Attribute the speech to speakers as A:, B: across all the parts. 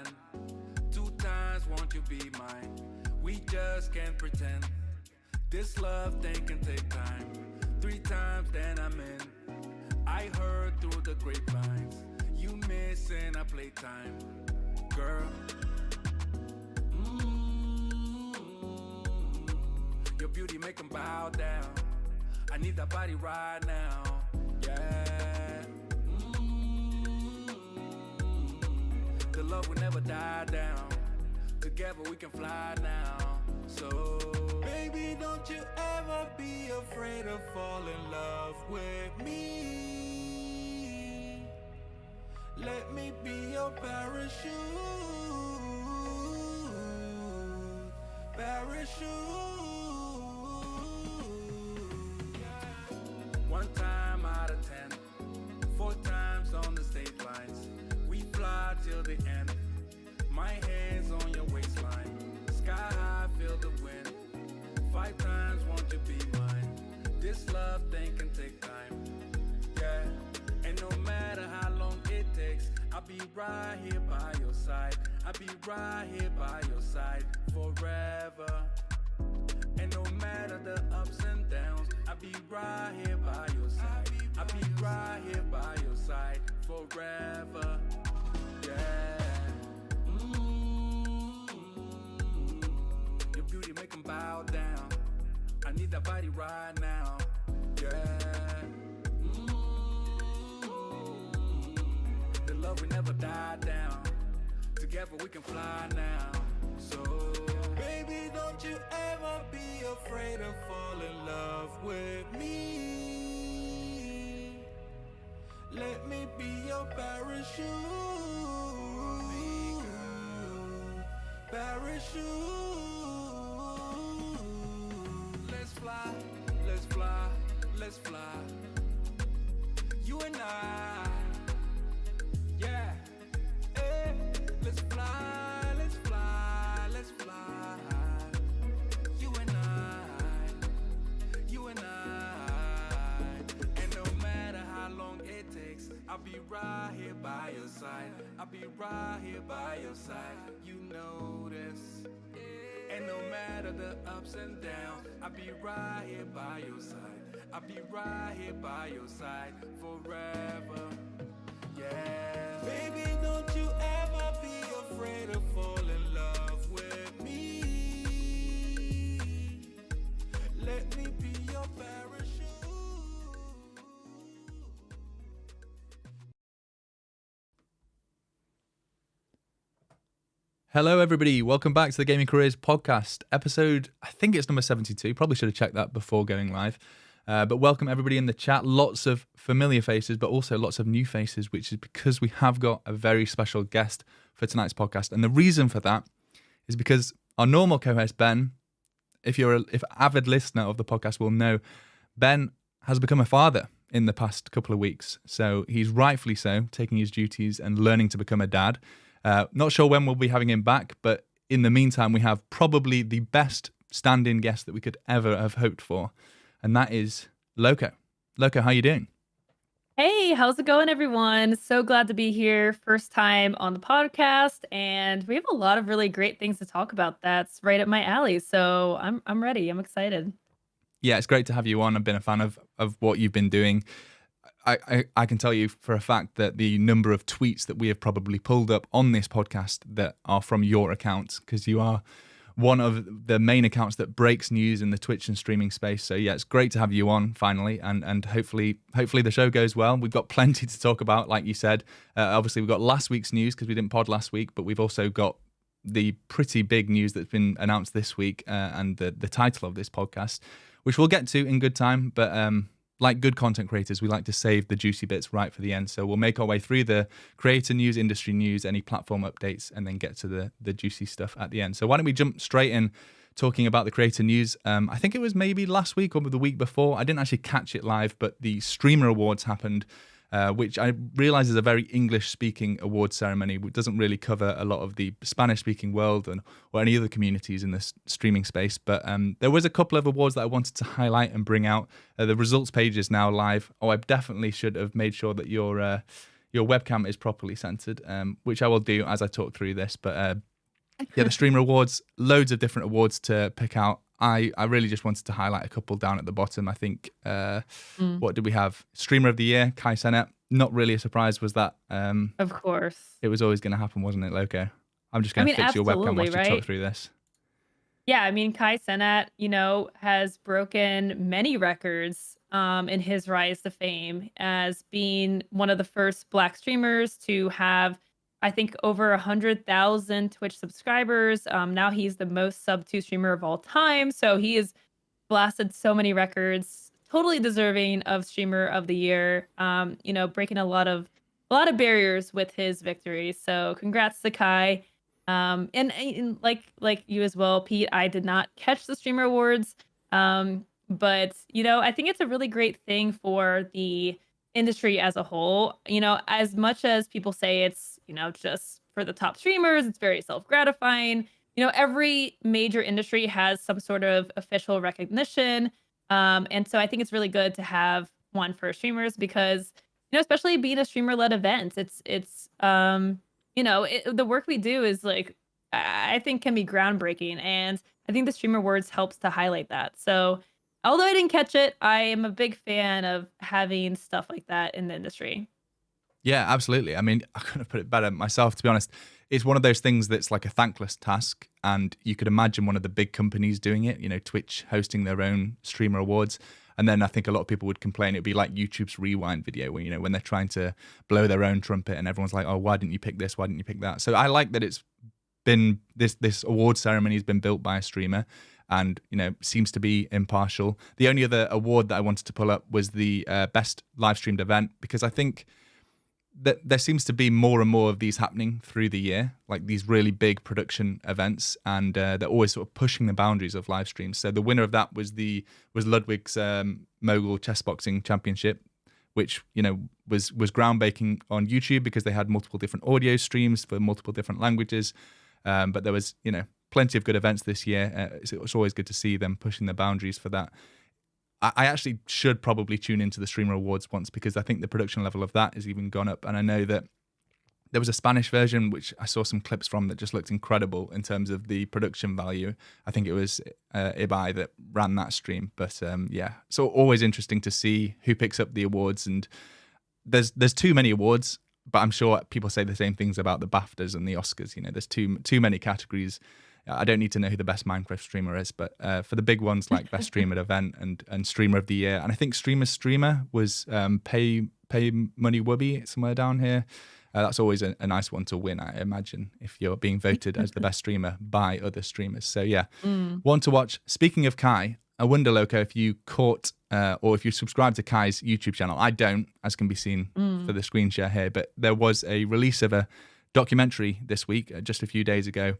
A: 10. 2 times won't you be mine? We just can't pretend. This love thing can take time. 3 times then I'm in. I heard through the grapevines you missing our playtime, girl. Your beauty make them bow down. I need that body right now, yeah. The love will never die down. Together we can fly now. So, baby, don't you ever be afraid of falling in love with me. Let me be your parachute, parachute. 1 time out of 10, 4 times on the stage lines. We fly till the end. My hands on your waistline. Sky high, feel the wind. 5 times won't you be mine? This love thing can take time, yeah. And no matter how long it takes, I'll be right here by your side. I'll be right here by your side forever. And no matter the ups and downs, I'll be right here by your side. I'll be right here by your side forever, yeah. Your beauty make them bow down. I need that body right now, yeah. The love will never die down. Together we can fly now. So, baby, don't you ever be afraid of falling in love with me. Let me be your parachute, parachute. Let's fly, let's fly, let's fly. You and I, yeah. Hey, let's fly, let's fly, let's fly. You and I. And no matter how long it takes, I'll be right here by your side. I'll be right here by your side. You know this. And no matter the ups and downs, I'll be right here by your side. I'll be right here by your side forever, yeah. Baby, don't you ever be afraid of falling in love with me. Let me be your parachute.
B: Hello, everybody. Welcome back to the Gaming Careers Podcast, episode, I think it's number 72. Probably should have checked that before going live. But welcome, everybody in the chat. Lots of familiar faces, but also lots of new faces, which is because we have got a very special guest for tonight's podcast. And the reason for that is because our normal co-host, Ben, if avid listener of the podcast will know, Ben has become a father in the past couple of weeks. So he's rightfully so, taking his duties and learning to become a dad. Not sure when we'll be having him back, but in the meantime, we have probably the best stand-in guest that we could ever have hoped for, and that is Loco. Loco, how you doing?
C: Hey, how's it going, everyone? So glad to be here. First time on the podcast, and we have a lot of really great things to talk about. That's right up my alley, so I'm ready. I'm excited.
B: Yeah, it's great to have you on. I've been a fan of what you've been doing. I can tell you for a fact that the number of tweets that we have probably pulled up on this podcast that are from your accounts, because you are one of the main accounts that breaks news in the Twitch and streaming space. So yeah, it's great to have you on finally, and hopefully the show goes well. We've got plenty to talk about, like you said. Obviously, we've got last week's news because we didn't pod last week, but we've also got the pretty big news that's been announced this week and the title of this podcast, which we'll get to in good time, but like good content creators, we like to save the juicy bits right for the end. So we'll make our way through the creator news, industry news, any platform updates, and then get to the juicy stuff at the end. So why don't we jump straight in talking about the creator news? I think it was maybe last week or the week before. I didn't actually catch it live, but the Streamer Awards happened, which I realize is a very English-speaking award ceremony. It doesn't really cover a lot of the Spanish-speaking world or any other communities in the streaming space. But there was a couple of awards that I wanted to highlight and bring out. The results page is now live. Oh, I definitely should have made sure that your your webcam is properly centered, which I will do as I talk through this. But yeah, the Streamer Awards, loads of different awards to pick out. I really just wanted to highlight a couple down at the bottom. I think, what did we have? Streamer of the Year, Kai Cenat. Not really a surprise, was that?
C: Of course.
B: It was always going to happen, wasn't it, Loco? I'm just going to fix your webcam while you talk through this.
C: Yeah, I mean, Kai Cenat, has broken many records in his rise to fame as being one of the first Black streamers to have, I think, over 100,000 Twitch subscribers. Now he's the most sub-2 streamer of all time. So he has blasted so many records, totally deserving of Streamer of the Year, breaking a lot of barriers with his victory. So congrats to Kai. And like you as well, Pete, I did not catch the Streamer Awards. But I think it's a really great thing for the industry as a whole. As much as people say it's, just for the top streamers, it's very self-gratifying. Every major industry has some sort of official recognition. And so I think it's really good to have one for streamers because, especially being a streamer-led event, it's the work we do is I think can be groundbreaking. And I think the Streamer Awards helps to highlight that. So although I didn't catch it, I am a big fan of having stuff like that in the industry.
B: Yeah, absolutely. I mean, I couldn't have put it better myself, to be honest. It's one of those things that's like a thankless task, and you could imagine one of the big companies doing it, Twitch hosting their own Streamer Awards. And then I think a lot of people would complain it'd be like YouTube's Rewind video where, when they're trying to blow their own trumpet and everyone's like, oh, why didn't you pick this? Why didn't you pick that? So I like that it's been, this award ceremony has been built by a streamer and, seems to be impartial. The only other award that I wanted to pull up was the best live streamed event, because I think that there seems to be more and more of these happening through the year, like these really big production events, and they're always sort of pushing the boundaries of live streams. So the winner of that was Ludwig's Mogul Chess Boxing Championship, which was groundbreaking on YouTube because they had multiple different audio streams for multiple different languages. But there was plenty of good events this year. It's always good to see them pushing the boundaries for that. I actually should probably tune into the Streamer Awards once, because I think the production level of that has even gone up. And I know that there was a Spanish version, which I saw some clips from, that just looked incredible in terms of the production value. I think it was Ibai that ran that stream. But yeah, so always interesting to see who picks up the awards. And there's too many awards, but I'm sure people say the same things about the BAFTAs and the Oscars. There's too many categories. I don't need to know who the best Minecraft streamer is, but for the big ones like Best Streamer Event and Streamer of the Year, and I think Streamer was Pay Money Wubby somewhere down here. That's always a nice one to win, I imagine, if you're being voted as the best streamer by other streamers. So yeah, one to watch. Speaking of Kai, I wonder, Loco, if you caught or if you subscribe to Kai's YouTube channel. I don't, as can be seen for the screen share here, but there was a release of a documentary this week, just a few days ago,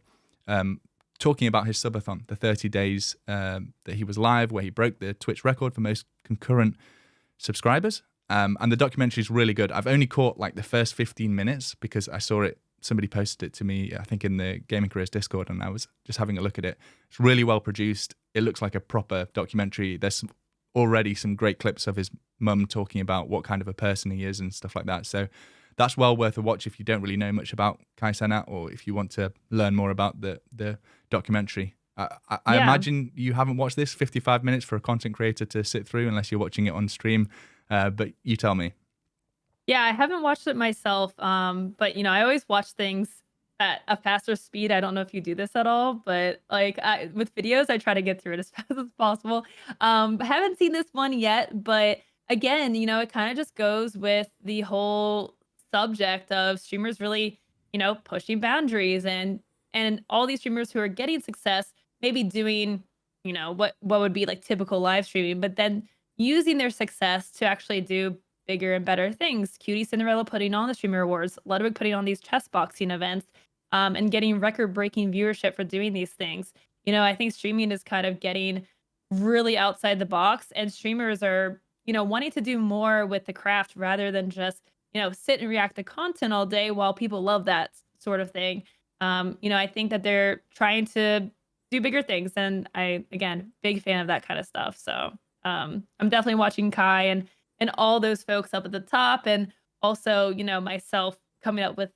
B: talking about his subathon, the 30 days that he was live, where he broke the Twitch record for most concurrent subscribers. And the documentary is really good. I've only caught like the first 15 minutes because I saw it. Somebody posted it to me, I think in the Gaming Careers Discord, and I was just having a look at it. It's really well produced. It looks like a proper documentary. There's already some great clips of his mum talking about what kind of a person he is and stuff like that. So that's well worth a watch if you don't really know much about Kai Cenat, or if you want to learn more about the documentary. I imagine you haven't watched this 55 minutes for a content creator to sit through unless you're watching it on stream, but you tell me.
C: Yeah, I haven't watched it myself, but I always watch things at a faster speed. I don't know if you do this at all, but with videos, I try to get through it as fast as possible. I haven't seen this one yet, but again, it kind of just goes with the whole subject of streamers really, pushing boundaries and all these streamers who are getting success, maybe doing, what would be like typical live streaming, but then using their success to actually do bigger and better things. Cutie Cinderella putting on the Streamer Awards, Ludwig putting on these chess boxing events, and getting record-breaking viewership for doing these things. I think streaming is kind of getting really outside the box, and streamers are, wanting to do more with the craft rather than just, sit and react to content all day while people love that sort of thing. I think that they're trying to do bigger things, and again, big fan of that kind of stuff. So I'm definitely watching Kai and all those folks up at the top. And also, myself coming up with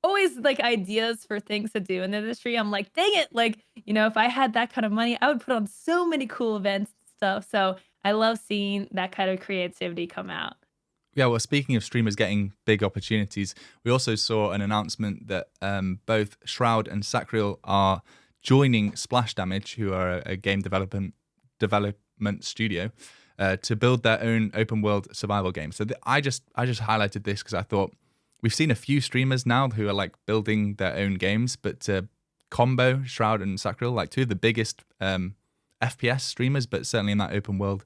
C: always like ideas for things to do in the industry. I'm like, dang it, like, if I had that kind of money, I would put on so many cool events and stuff. So I love seeing that kind of creativity come out.
B: Yeah, well, speaking of streamers getting big opportunities, we also saw an announcement that both Shroud and Sacriel are joining Splash Damage, who are a game development studio, to build their own open world survival game. So I just highlighted this because I thought we've seen a few streamers now who are like building their own games, but combo Shroud and Sacriel, like two of the biggest FPS streamers, but certainly in that open world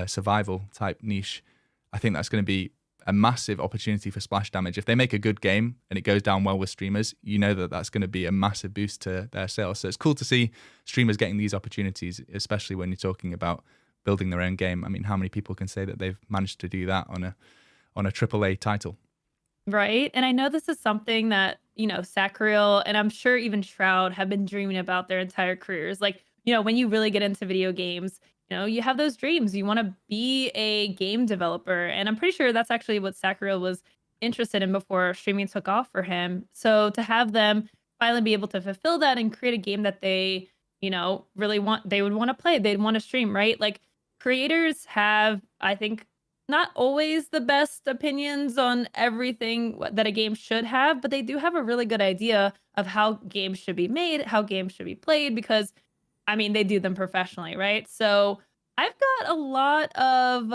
B: survival type niche. I think that's going to be a massive opportunity for Splash Damage. If they make a good game and it goes down well with streamers, you know that that's going to be a massive boost to their sales. So it's cool to see streamers getting these opportunities, especially when you're talking about building their own game. I mean, how many people can say that they've managed to do that on a AAA title?
C: Right. And I know this is something that, Sacriel and I'm sure even Shroud have been dreaming about their entire careers. Like, when you really get into video games, you have those dreams. You want to be a game developer. And I'm pretty sure that's actually what Sacriel was interested in before streaming took off for him. So to have them finally be able to fulfill that and create a game that they, really they would want to play, they'd want to stream, right? Like creators have, I think, not always the best opinions on everything that a game should have, but they do have a really good idea of how games should be made, how games should be played, because I mean, they do them professionally, right? So I've got a lot of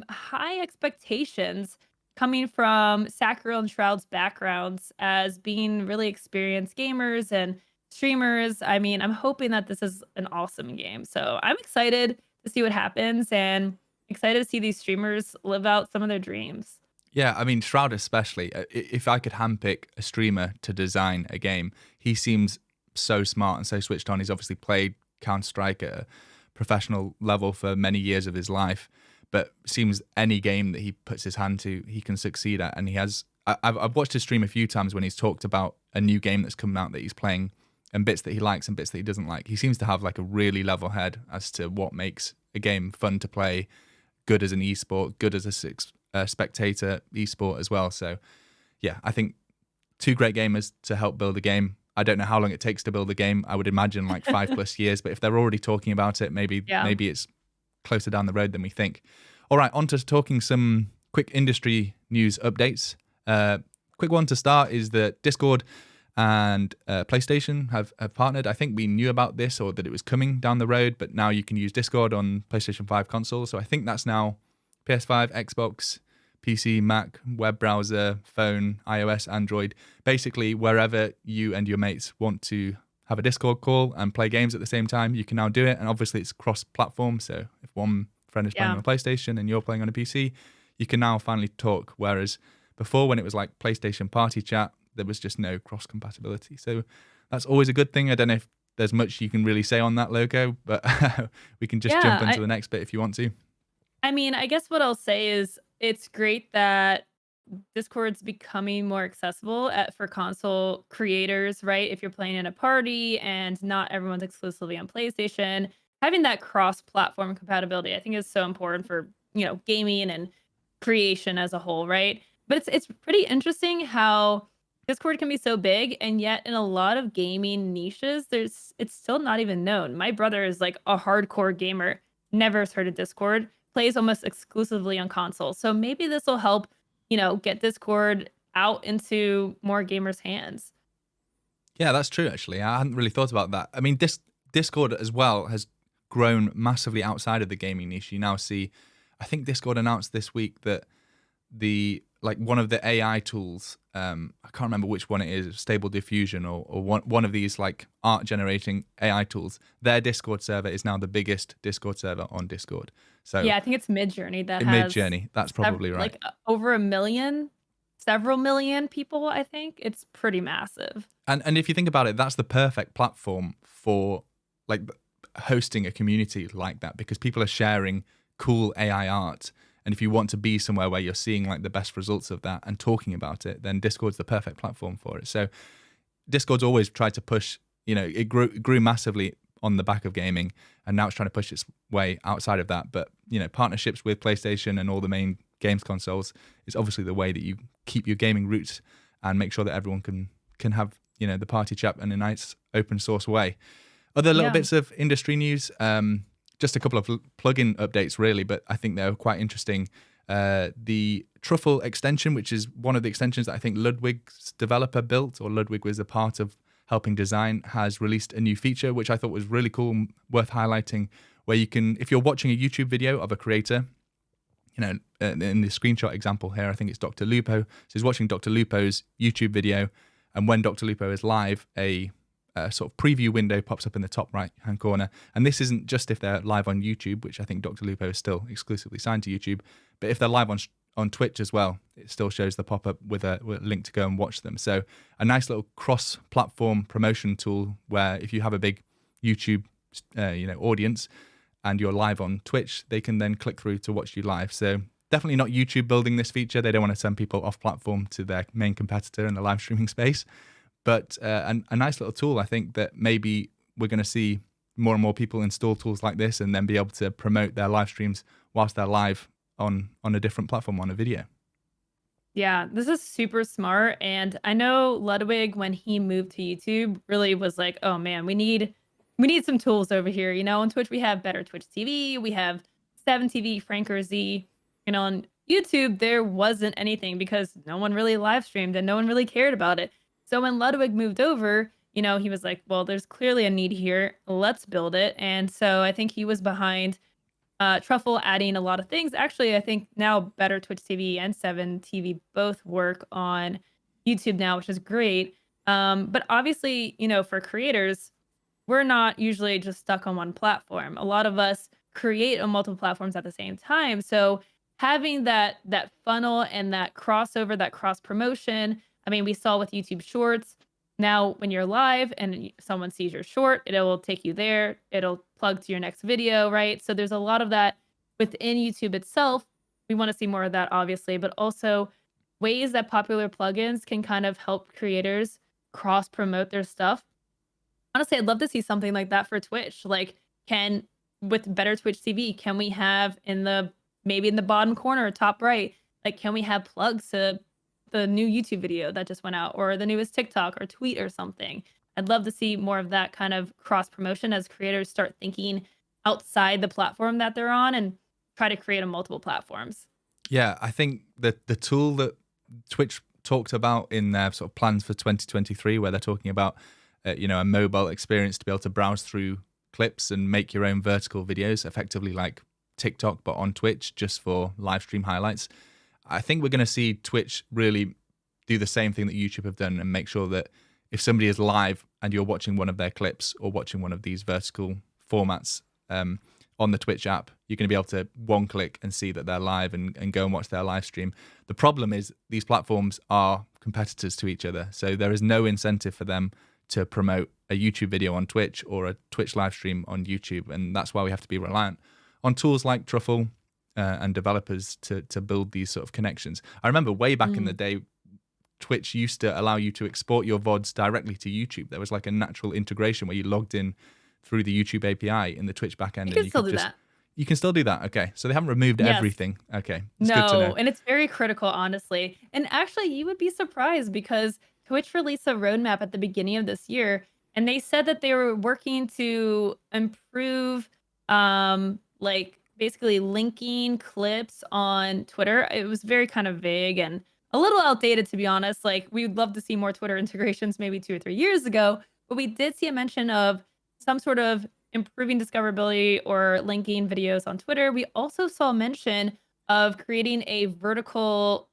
C: high expectations coming from Sacriel and Shroud's backgrounds as being really experienced gamers and streamers. I mean, I'm hoping that this is an awesome game. So I'm excited to see what happens and excited to see these streamers live out some of their dreams.
B: Yeah, I mean, Shroud especially. If I could handpick a streamer to design a game, he seems so smart and so switched on. He's obviously played Counter-Strike at a professional level for many years of his life, but seems any game that he puts his hand to, he can succeed at. And he has. I've watched his stream a few times when he's talked about a new game that's coming out that he's playing and bits that he likes and bits that he doesn't like. He seems to have like a really level head as to what makes a game fun to play, good as an esport, good as a spectator esport as well. So yeah, I think two great gamers to help build a game. I don't know how long it takes to build a game. I would imagine like 5+ years, but if they're already talking about it, maybe it's closer down the road than we think. All right, on to talking some quick industry news updates. Quick one to start is that Discord and PlayStation have partnered. I think we knew about this or that it was coming down the road, but now you can use Discord on PlayStation 5 consoles. So I think that's now PS5, Xbox, PC, Mac, web browser, phone, iOS, Android, basically wherever you and your mates want to have a Discord call and play games at the same time, you can now do it. And obviously it's cross-platform, so if one friend is playing on a PlayStation and you're playing on a PC, you can now finally talk. Whereas before, when it was like PlayStation Party Chat, there was just no cross-compatibility. So that's always a good thing. I don't know if there's much you can really say on that logo, but we can just jump into the next bit if you want to.
C: I mean, I guess what I'll say is it's great that Discord's becoming more accessible for console creators, right? If you're playing in a party and not everyone's exclusively on PlayStation, having that cross-platform compatibility, I think is so important for, gaming and creation as a whole, right? But it's pretty interesting how Discord can be so big, and yet in a lot of gaming niches, it's still not even known. My brother is like a hardcore gamer, never has heard of Discord, plays almost exclusively on console. So maybe this will help, get Discord out into more gamers' hands.
B: Yeah, that's true, actually. I hadn't really thought about that. I mean, Discord as well has grown massively outside of the gaming niche. You now see, I think Discord announced this week that one of the AI tools, I can't remember which one it is, Stable Diffusion or one of these like art generating AI tools, their Discord server is now the biggest Discord server on Discord. So
C: yeah, I think it's Midjourney that has
B: Midjourney, that's probably right.
C: Like over 1 million, several million people, I think. It's pretty massive.
B: And if you think about it, that's the perfect platform for like hosting a community like that, because people are sharing cool AI art. And if you want to be somewhere where you're seeing like the best results of that and talking about it, then Discord's the perfect platform for it. So Discord's always tried to push, it grew massively on the back of gaming, and now it's trying to push its way outside of that. But, partnerships with PlayStation and all the main games consoles, is obviously the way that you keep your gaming roots and make sure that everyone can have, you know, the party chat in a nice open source way. Other little
C: Yeah.
B: bits of industry news, just a couple of plugin updates really, but I think they're quite interesting. The Truffle extension, which is one of the extensions that I think Ludwig's developer built, or Ludwig was a part of helping design, has released a new feature, which I thought was really cool and worth highlighting, where you can, if you're watching a YouTube video of a creator, you know, in the screenshot example here, I think it's Dr. Lupo. So he's watching Dr. Lupo's YouTube video, and when Dr. Lupo is live, a sort of preview window pops up in the top right-hand corner. And this isn't just if they're live on YouTube, which I think Dr. Lupo is still exclusively signed to YouTube, but if they're live on Twitch as well, it still shows the pop-up with a link to go and watch them. So a nice little cross-platform promotion tool where if you have a big YouTube audience and you're live on Twitch, they can then click through to watch you live. So definitely not YouTube building this feature. They don't want to send people off platform to their main competitor in the live streaming space. But a nice little tool, I think, that maybe we're going to see more and more people install tools like this and then be able to promote their live streams whilst they're live on a different platform, on a video.
C: Yeah, this is super smart. And I know Ludwig, when he moved to YouTube, really was like, oh man, we need some tools over here. You know, on Twitch, we have Better Twitch TV, we have 7TV, Franker Z. And on YouTube, there wasn't anything because no one really live streamed and no one really cared about it. So when Ludwig moved over, you know, he was like, well, there's clearly a need here. Let's build it. And so I think he was behind Truffle adding a lot of things. Actually, I think now Better Twitch TV and 7TV both work on YouTube now, which is great. But obviously, you know, for creators, we're not usually just stuck on one platform. A lot of us create on multiple platforms at the same time. So having that funnel and that crossover, that cross promotion, I mean, we saw with YouTube Shorts. Now, when you're live and someone sees your short, it will take you there. It'll plug to your next video, right? So there's a lot of that within YouTube itself. We want to see more of that, obviously, but also ways that popular plugins can kind of help creators cross promote their stuff. Honestly, I'd love to see something like that for Twitch. Like, with Better Twitch TV, can we have maybe in the bottom corner, top right, like, can we have plugs to the new YouTube video that just went out, or the newest TikTok or tweet or something? I'd love to see more of that kind of cross promotion as creators start thinking outside the platform that they're on and try to create on multiple platforms.
B: Yeah, I think that the tool that Twitch talked about in their sort of plans for 2023, where they're talking about a mobile experience to be able to browse through clips and make your own vertical videos, effectively like TikTok but on Twitch, just for live stream highlights. I think we're going to see Twitch really do the same thing that YouTube have done and make sure that if somebody is live and you're watching one of their clips or watching one of these vertical formats on the Twitch app, you're going to be able to one click and see that they're live and go and watch their live stream. The problem is these platforms are competitors to each other. So there is no incentive for them to promote a YouTube video on Twitch or a Twitch live stream on YouTube. And that's why we have to be reliant on tools like Truffle and developers to build these sort of connections. I remember way back in the day, Twitch used to allow you to export your VODs directly to YouTube. There was like a natural integration where you logged in through the YouTube API in the Twitch backend.
C: You can still do that.
B: You can still do that. Okay. So they haven't removed everything. Okay. It's good to know.
C: And it's very critical, honestly. And actually, you would be surprised because Twitch released a roadmap at the beginning of this year, and they said that they were working to improve, basically linking clips on Twitter. It was very kind of vague and a little outdated, to be honest. Like, we would love to see more Twitter integrations maybe 2 or 3 years ago, but we did see a mention of some sort of improving discoverability or linking videos on Twitter. We also saw mention of creating a vertical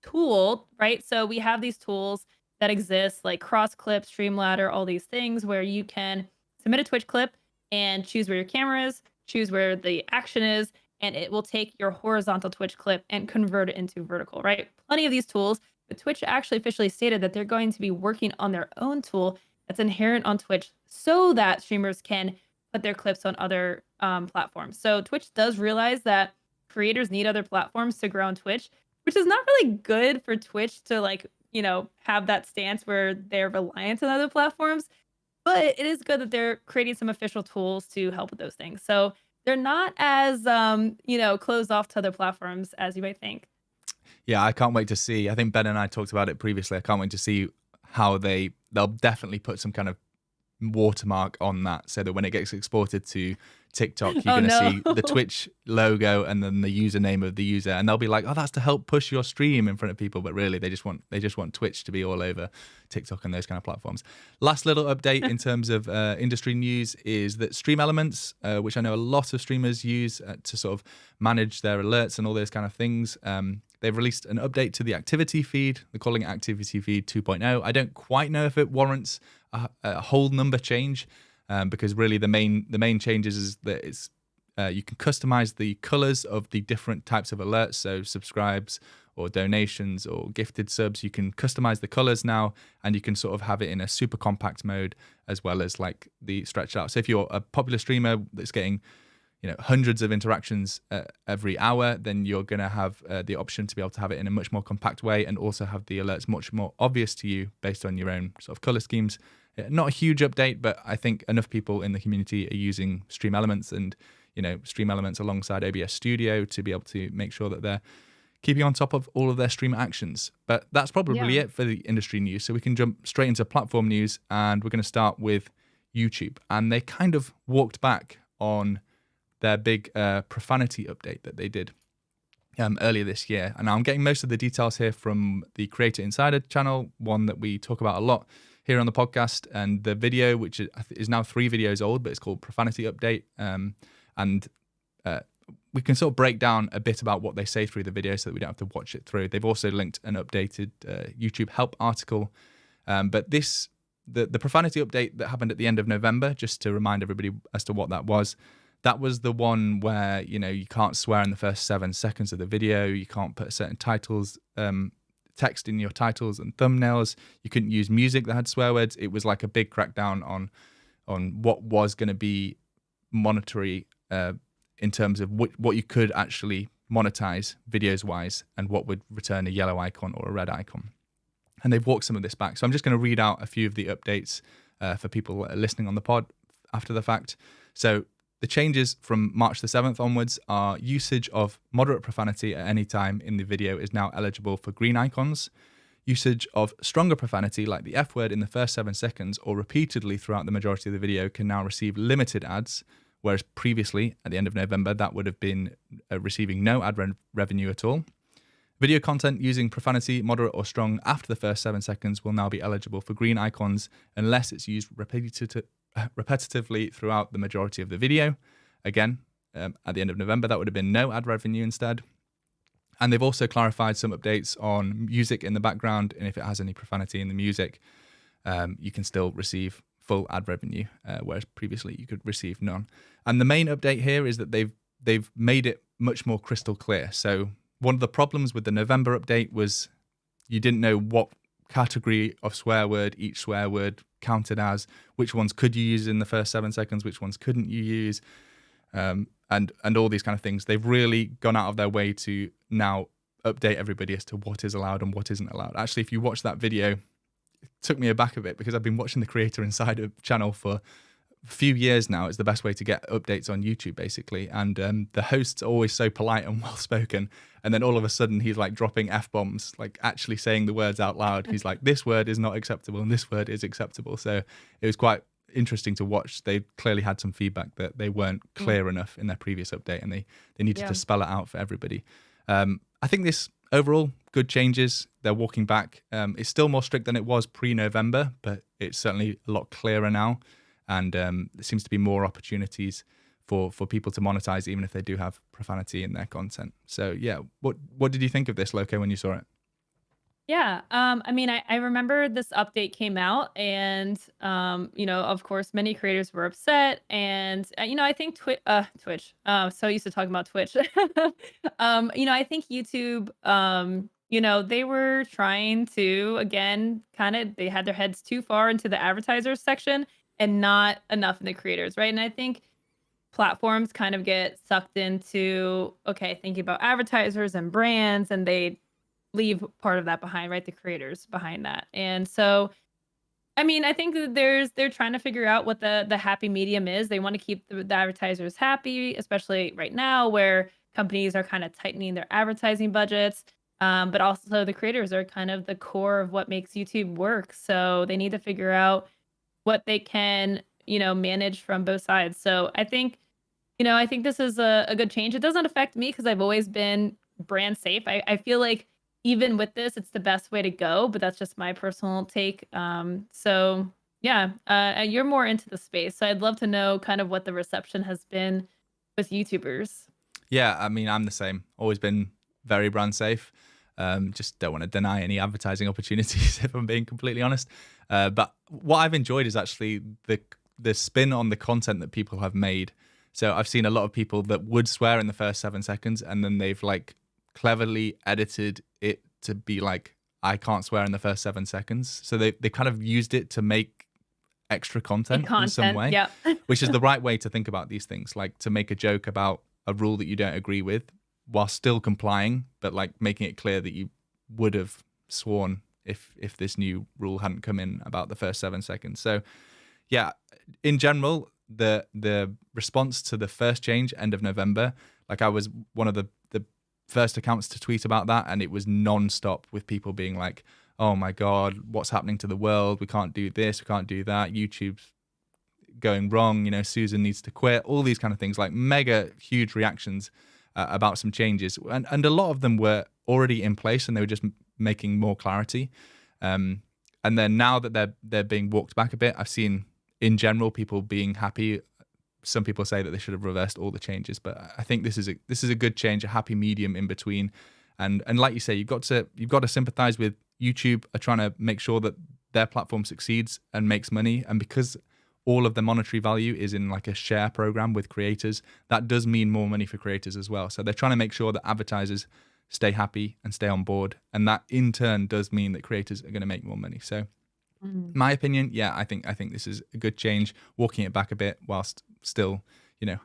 C: tool, right? So we have these tools that exist like Cross Clip, Streamladder, all these things where you can submit a Twitch clip and choose where your camera is, choose where the action is, and it will take your horizontal Twitch clip and convert it into vertical, right? Plenty of these tools, but Twitch actually officially stated that they're going to be working on their own tool that's inherent on Twitch so that streamers can put their clips on other platforms. So Twitch does realize that creators need other platforms to grow on Twitch, which is not really good for Twitch to have that stance where they're reliant on other platforms. But it is good that they're creating some official tools to help with those things. So they're not as, closed off to other platforms as you might think.
B: Yeah, I can't wait to see. I think Ben and I talked about it previously. I can't wait to see how they'll definitely put some kind of watermark on that, so that when it gets exported to TikTok, you're
C: Oh
B: going to
C: no.
B: see the Twitch logo and then the username of the user, and they'll be like, "Oh, that's to help push your stream in front of people." But really, they just want Twitch to be all over TikTok and those kind of platforms. Last little update in terms of industry news is that StreamElements, which I know a lot of streamers use to sort of manage their alerts and all those kind of things, they've released an update to the activity feed. They're calling it Activity Feed 2.0. I don't quite know if it warrants a whole number change, because really the main changes is that it's you can customize the colors of the different types of alerts. So subscribes or donations or gifted subs, you can customize the colors now, and you can sort of have it in a super compact mode as well as like the stretched out. So if you're a popular streamer that's getting hundreds of interactions every hour, then you're going to have the option to be able to have it in a much more compact way, and also have the alerts much more obvious to you based on your own sort of color schemes. Not a huge update, but I think enough people in the community are using StreamElements and StreamElements alongside OBS Studio to be able to make sure that they're keeping on top of all of their streamer actions. But that's probably it for the industry news. So we can jump straight into platform news, and we're going to start with YouTube. And they kind of walked back on their big Profanity update that they did earlier this year. And I'm getting most of the details here from the Creator Insider channel, one that we talk about a lot here on the podcast, and the video, which is now 3 videos old, but it's called Profanity Update. And we can sort of break down a bit about what they say through the video so that we don't have to watch it through. They've also linked an updated YouTube help article. But the Profanity update that happened at the end of November, just to remind everybody as to what that was the one where, you can't swear in the first 7 seconds of the video. You can't put certain titles, text in your titles and thumbnails. You couldn't use music that had swear words. It was like a big crackdown on what was going to be monetary in terms of what you could actually monetize videos wise, and what would return a yellow icon or a red icon. And they've walked some of this back. So I'm just going to read out a few of the updates for people listening on the pod after the fact. So the changes from March the 7th onwards are: usage of moderate profanity at any time in the video is now eligible for green icons. Usage of stronger profanity, like the F word, in the first 7 seconds or repeatedly throughout the majority of the video can now receive limited ads, whereas previously, at the end of November, that would have been receiving no ad revenue at all. Video content using profanity, moderate or strong, after the first 7 seconds will now be eligible for green icons unless it's used repetitively throughout the majority of the video. Again, at the end of November, that would have been no ad revenue instead. And they've also clarified some updates on music in the background, and if it has any profanity in the music, you can still receive full ad revenue, whereas previously you could receive none. And the main update here is that they've made it much more crystal clear. So one of the problems with the November update was you didn't know what category of swear word each swear word counted as, which ones could you use in the first 7 seconds, which ones couldn't you use, and all these kind of things. They've really gone out of their way to now update everybody as to what is allowed and what isn't allowed. Actually, if you watch that video, it took me aback a bit, because I've been watching the Creator Insider channel for a few years now. It's the best way to get updates on YouTube, basically. And the host's always so polite and well-spoken, and then all of a sudden he's like dropping F-bombs, like actually saying the words out loud. He's like, this word is not acceptable and this word is acceptable. So it was quite interesting to watch. They clearly had some feedback that they weren't clear enough in their previous update, and they needed to spell it out for everybody. I think this overall, good changes. They're walking back. It's still more strict than it was pre-November, but it's certainly a lot clearer now. And there seems to be more opportunities for people to monetize, even if they do have profanity in their content. So yeah, what did you think of this, Loco, when you saw it?
C: Yeah, I mean, I remember this update came out, and of course, many creators were upset, and I think Twitch. So used to talking about Twitch. I think YouTube. They were trying to, again, they had their heads too far into the advertisers section and not enough in the creators, right? And I think platforms kind of get sucked into, thinking about advertisers and brands, and they leave part of that behind, right? The creators behind that. And so, I mean, I think that they're trying to figure out what the happy medium is. They want to keep the advertisers happy, especially right now where companies are kind of tightening their advertising budgets. But also the creators are kind of the core of what makes YouTube work. So they need to figure out what they can, manage from both sides. So I think this is a good change. It doesn't affect me because I've always been brand safe. I feel like even with this, it's the best way to go, but that's just my personal take. So yeah, you're more into the space. So I'd love to know kind of what the reception has been with YouTubers.
B: Yeah, I mean, I'm the same. Always been very brand safe. Just don't want to deny any advertising opportunities, if I'm being completely honest. But what I've enjoyed is actually the spin on the content that people have made. So I've seen a lot of people that would swear in the first 7 seconds, and then they've like cleverly edited it to be like, I can't swear in the first 7 seconds. So they kind of used it to make extra content in some way,
C: yeah.
B: which is the right way to think about these things, like to make a joke about a rule that you don't agree with while still complying, but like making it clear that you would have sworn if this new rule hadn't come in about the first 7 seconds. So yeah, in general, the response to the first change, end of November, like I was one of the first accounts to tweet about that, and it was non-stop with people being like, oh my God, what's happening to the world? We can't do this, we can't do that. YouTube's going wrong, Susan needs to quit, all these kind of things, like mega huge reactions about some changes. And a lot of them were already in place and they were just making more clarity. And then now that they're being walked back a bit, I've seen in general people being happy. Some people say that they should have reversed all the changes, but I think this is a good change, a happy medium in between. And like you say, you've got to sympathize with YouTube are trying to make sure that their platform succeeds and makes money. And because all of the monetary value is in like a share program with creators, that does mean more money for creators as well. So they're trying to make sure that advertisers stay happy and stay on board. And that in turn does mean that creators are going to make more money. So my opinion, yeah, I think this is a good change, walking it back a bit whilst still,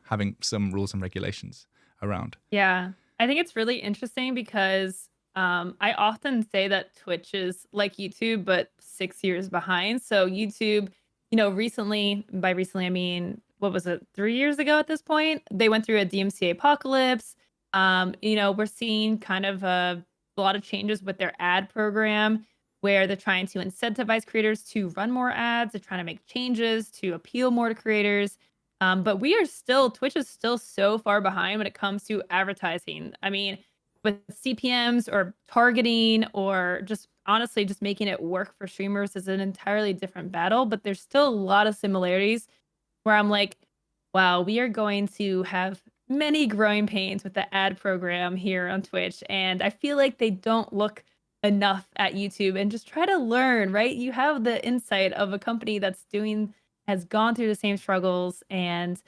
B: having some rules and regulations around.
C: Yeah, I think it's really interesting because I often say that Twitch is like YouTube, but 6 years behind. So YouTube, recently, by recently, I mean, what was it, 3 years ago at this point, they went through a DMCA apocalypse. We're seeing kind of a lot of changes with their ad program where they're trying to incentivize creators to run more ads. They're trying to make changes to appeal more to creators. But Twitch is still so far behind when it comes to advertising. I mean, with CPMs or targeting or just honestly just making it work for streamers is an entirely different battle. But there's still a lot of similarities where I'm like, wow, we are going to have many growing pains with the ad program here on Twitch. And I feel like they don't look enough at YouTube and just try to learn, right? You have the insight of a company has gone through the same struggles, and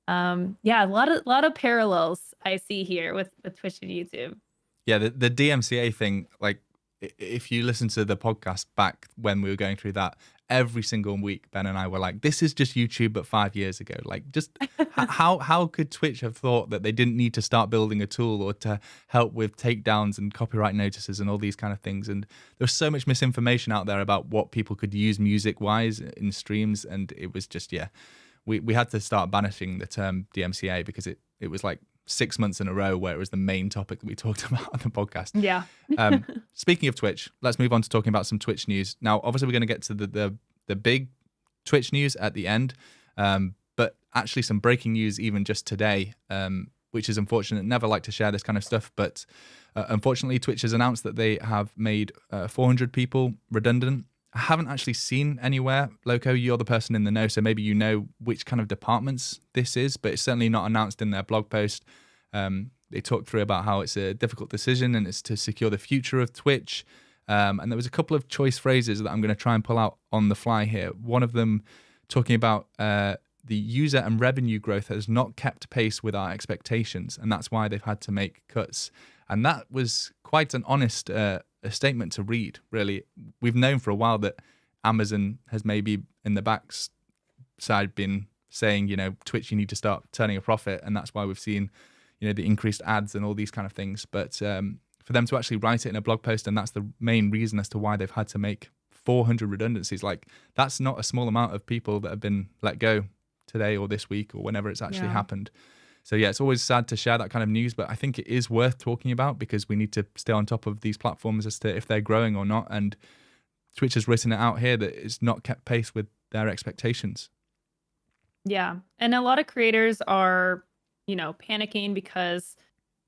C: yeah, a lot of parallels I see here with Twitch and YouTube.
B: Yeah, the DMCA thing, like if you listen to the podcast back when we were going through that, every single week Ben and I were like, this is just YouTube but 5 years ago. Like, just how could Twitch have thought that they didn't need to start building a tool or to help with takedowns and copyright notices and all these kind of things? And there's so much misinformation out there about what people could use music wise in streams, and it was just, yeah, we had to start banishing the term DMCA because it was like 6 months in a row where it was the main topic that we talked about on the podcast.
C: Yeah.
B: Speaking of Twitch, let's move on to talking about some Twitch news. Now, obviously, we're going to get to the big Twitch news at the end, but actually some breaking news even just today, which is unfortunate. Never like to share this kind of stuff, but unfortunately, Twitch has announced that they have made 400 people redundant. I haven't actually seen anywhere. Loco, you're the person in the know, so maybe you know which kind of departments this is, but it's certainly not announced in their blog post. They talked through about how it's a difficult decision and it's to secure the future of Twitch. And there was a couple of choice phrases that I'm going to try and pull out on the fly here. One of them talking about the user and revenue growth has not kept pace with our expectations, and that's why they've had to make cuts. And that was quite an honest a statement to read, really. We've known for a while that Amazon has maybe in the back side been saying, Twitch, you need to start turning a profit, and that's why we've seen, the increased ads and all these kind of things. But for them to actually write it in a blog post, and that's the main reason as to why they've had to make 400 redundancies, like that's not a small amount of people that have been let go today or this week or whenever it's actually happened. So yeah, it's always sad to share that kind of news, but I think it is worth talking about because we need to stay on top of these platforms as to if they're growing or not. And Twitch has written it out here that it's not kept pace with their expectations.
C: Yeah. And a lot of creators are, panicking because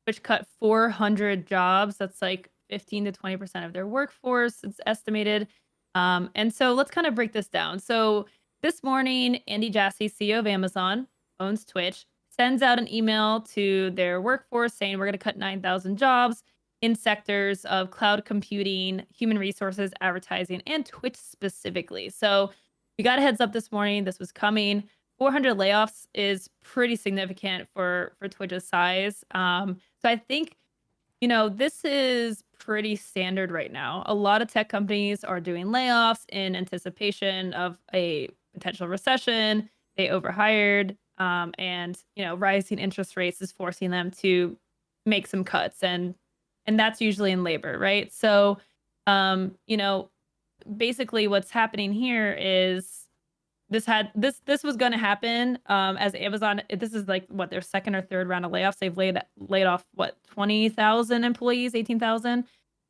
C: Twitch cut 400 jobs. That's like 15 to 20% of their workforce, it's estimated. And so let's kind of break this down. So this morning, Andy Jassy, CEO of Amazon, owns Twitch, sends out an email to their workforce saying we're going to cut 9,000 jobs in sectors of cloud computing, human resources, advertising, and Twitch specifically. So we got a heads up this morning. This was coming. 400 layoffs is pretty significant for Twitch's size. So I think, this is pretty standard right now. A lot of tech companies are doing layoffs in anticipation of a potential recession. They overhired, and rising interest rates is forcing them to make some cuts, and that's usually in labor, right? So, basically what's happening here is this was going to happen as Amazon. This is like what their second or third round of layoffs. They've laid off 20,000 employees, 18,000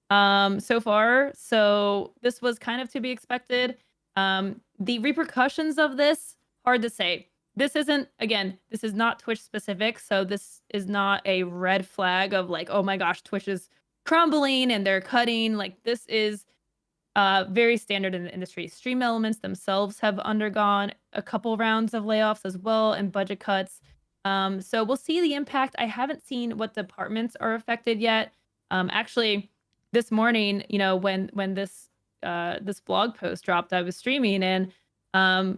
C: so far. So this was kind of to be expected. The repercussions of this, hard to say. This is not Twitch specific. So this is not a red flag of like, oh my gosh, Twitch is crumbling and they're cutting. Like, this is very standard in the industry. StreamElements themselves have undergone a couple rounds of layoffs as well and budget cuts. So we'll see the impact. I haven't seen what departments are affected yet. Actually, this morning, when this blog post dropped, I was streaming, and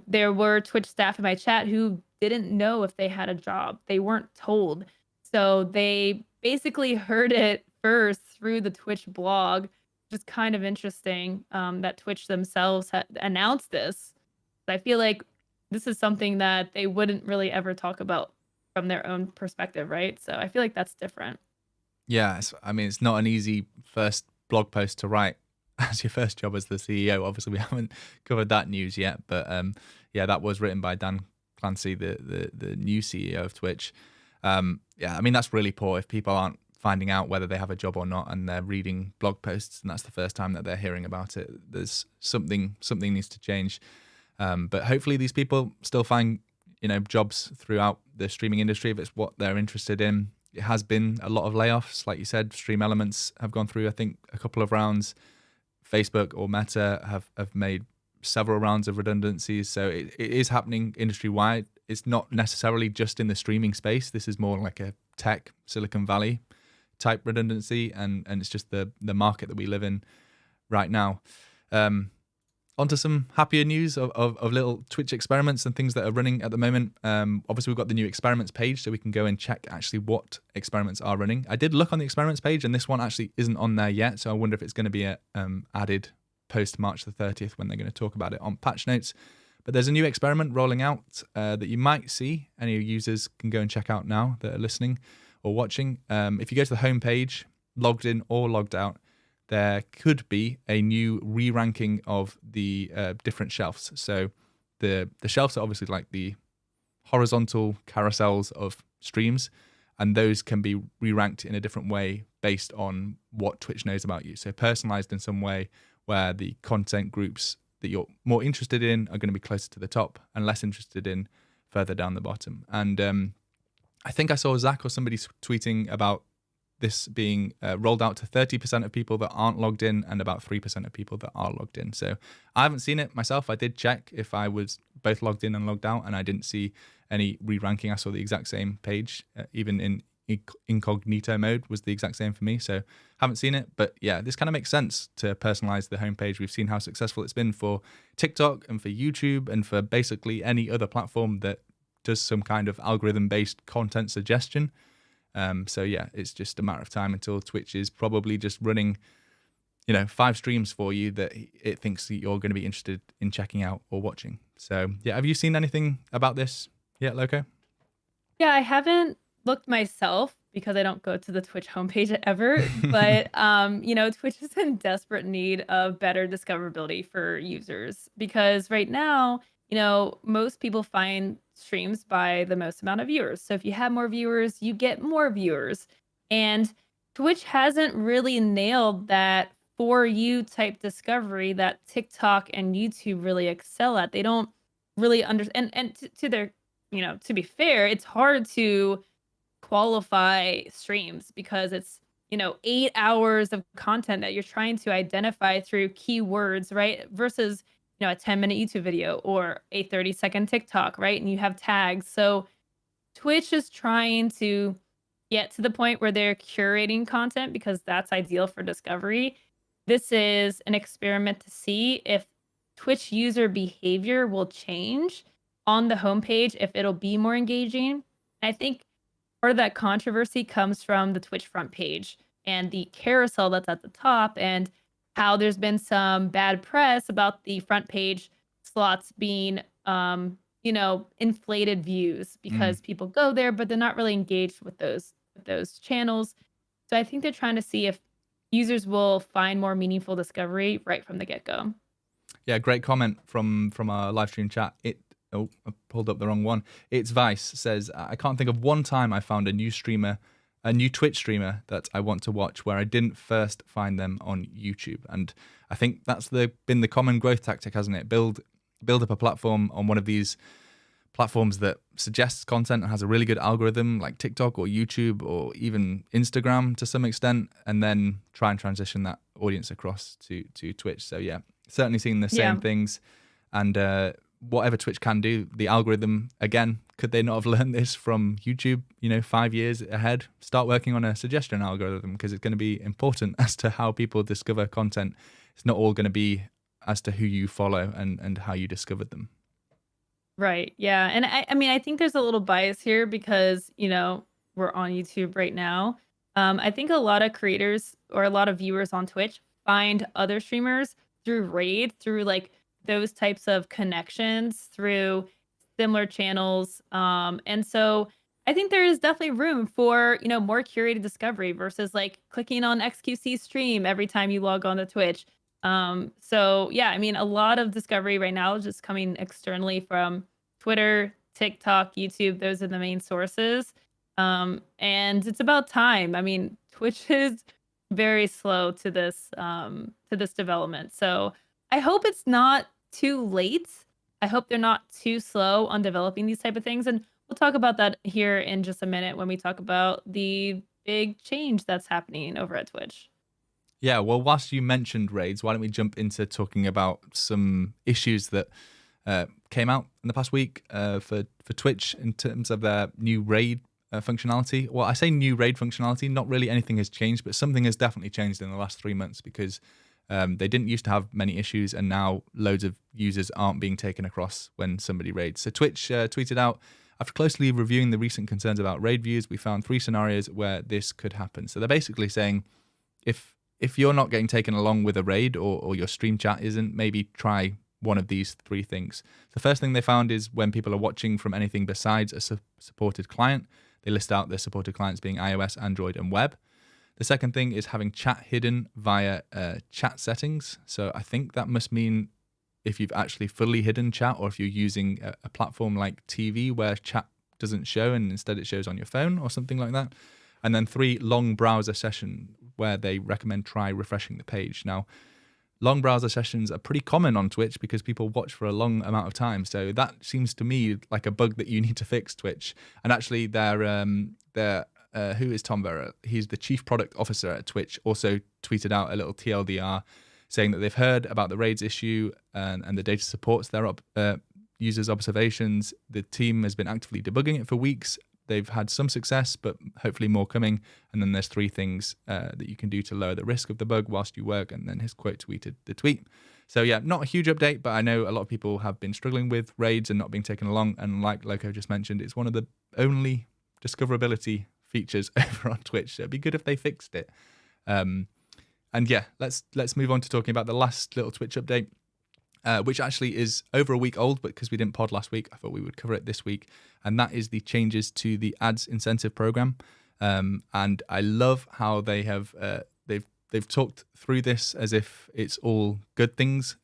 C: there were Twitch staff in my chat who didn't know if they had a job. They weren't told. So they basically heard it first through the Twitch blog. Just kind of interesting that Twitch themselves announced this. I feel like this is something that they wouldn't really ever talk about from their own perspective, right? So I feel like that's different.
B: Yeah, it's not an easy first blog post to write as your first job as the CEO. Obviously, we haven't covered that news yet, but yeah, that was written by Dan Clancy, the new CEO of Twitch. Yeah, that's really poor if people aren't finding out whether they have a job or not, and they're reading blog posts, and that's the first time that they're hearing about it. There's something needs to change. But hopefully these people still find jobs throughout the streaming industry if it's what they're interested in. It has been a lot of layoffs, like you said. StreamElements have gone through, I think, a couple of rounds. Facebook or Meta have made several rounds of redundancies. So it is happening industry wide. It's not necessarily just in the streaming space. This is more like a tech Silicon Valley type redundancy, and it's just the market that we live in right now. Onto some happier news of little Twitch experiments and things that are running at the moment. Obviously, we've got the new experiments page, so we can go and check actually what experiments are running. I did look on the experiments page, and this one actually isn't on there yet, so I wonder if it's going to be added post March the 30th when they're going to talk about it on patch notes. But there's a new experiment rolling out that you might see. Any users can go and check out now that are listening or watching. If you go to the home page, logged in or logged out, there could be a new re-ranking of the different shelves. So the shelves are obviously like the horizontal carousels of streams, and those can be re-ranked in a different way based on what Twitch knows about you. So personalized in some way where the content groups that you're more interested in are going to be closer to the top and less interested in further down the bottom. And I think I saw Zach or somebody tweeting about this being rolled out to 30% of people that aren't logged in and about 3% of people that are logged in. So I haven't seen it myself. I did check if I was both logged in and logged out, and I didn't see any re-ranking. I saw the exact same page, even in incognito mode was the exact same for me. So haven't seen it, but yeah, this kind of makes sense to personalize the homepage. We've seen how successful it's been for TikTok and for YouTube and for basically any other platform that does some kind of algorithm-based content suggestion. So yeah, it's just a matter of time until Twitch is probably just running, 5 streams for you that it thinks that you're going to be interested in checking out or watching. So yeah, have you seen anything about this yet, Loco?
C: Yeah, I haven't looked myself because I don't go to the Twitch homepage ever, but Twitch is in desperate need of better discoverability for users because right now, most people find streams by the most amount of viewers. So if you have more viewers, you get more viewers. And Twitch hasn't really nailed that for you type discovery that TikTok and YouTube really excel at. They don't really understand. And to their, to be fair, it's hard to qualify streams because it's 8 hours of content that you're trying to identify through keywords, right? Versus a 10-minute YouTube video or a 30-second TikTok, right? And you have tags. So Twitch is trying to get to the point where they're curating content because that's ideal for discovery. This is an experiment to see if Twitch user behavior will change on the homepage, if it'll be more engaging. I think part of that controversy comes from the Twitch front page and the carousel that's at the top, and how there's been some bad press about the front page slots being, inflated views because people go there, but they're not really engaged with those channels. So I think they're trying to see if users will find more meaningful discovery right from the get-go.
B: Yeah, great comment from our live stream chat. I pulled up the wrong one. It's Vice says, I can't think of one time I found a new Twitch streamer that I want to watch where I didn't first find them on YouTube. And I think that's been the common growth tactic, hasn't it? Build up a platform on one of these platforms that suggests content and has a really good algorithm like TikTok or YouTube or even Instagram to some extent, and then try and transition that audience across to Twitch. So yeah, certainly seeing the same things. And whatever Twitch can do, the algorithm, again, could they not have learned this from YouTube, 5 years ahead? Start working on a suggestion algorithm, because it's going to be important as to how people discover content. It's not all going to be as to who you follow and how you discovered them.
C: Right. Yeah. And I think there's a little bias here because, we're on YouTube right now. I think a lot of creators or a lot of viewers on Twitch find other streamers through raid, through like those types of connections, through similar channels. And so I think there is definitely room for, more curated discovery versus like clicking on XQC stream every time you log on to Twitch. So yeah, a lot of discovery right now is just coming externally from Twitter, TikTok, YouTube. Those are the main sources. And it's about time. Twitch is very slow to this development. So I hope it's not too late. I hope they're not too slow on developing these type of things. And we'll talk about that here in just a minute when we talk about the big change that's happening over at Twitch.
B: Yeah, well, whilst you mentioned raids, why don't we jump into talking about some issues that came out in the past week for Twitch in terms of their new raid functionality. Well, I say new raid functionality, not really anything has changed, but something has definitely changed in the last 3 months, because they didn't used to have many issues, and now loads of users aren't being taken across when somebody raids. So Twitch tweeted out, after closely reviewing the recent concerns about raid views, we found 3 scenarios where this could happen. So they're basically saying, if you're not getting taken along with a raid, or your stream chat isn't, maybe try one of these 3 things. The first thing they found is when people are watching from anything besides a supported client. They list out their supported clients being iOS, Android, and web. The second thing is having chat hidden via chat settings. So I think that must mean if you've actually fully hidden chat, or if you're using a platform like TV where chat doesn't show and instead it shows on your phone or something like that. And then 3, long browser session, where they recommend try refreshing the page. Now, long browser sessions are pretty common on Twitch because people watch for a long amount of time. So that seems to me like a bug that you need to fix, Twitch. And actually, who is Tom Vera? He's the chief product officer at Twitch, also tweeted out a little TLDR saying that they've heard about the raids issue and the data supports their users' observations. The team has been actively debugging it for weeks. They've had some success, but hopefully more coming. And then there's 3 things that you can do to lower the risk of the bug whilst you work. And then his quote tweeted the tweet. So yeah, not a huge update, but I know a lot of people have been struggling with raids and not being taken along. And like Loco just mentioned, it's one of the only discoverability features over on Twitch. So it'd be good if they fixed it. And yeah, let's move on to talking about the last little Twitch update. Which actually is over a week old, but because we didn't pod last week, I thought we would cover it this week. And that is the changes to the ads incentive program. And I love how they have they've talked through this as if it's all good things.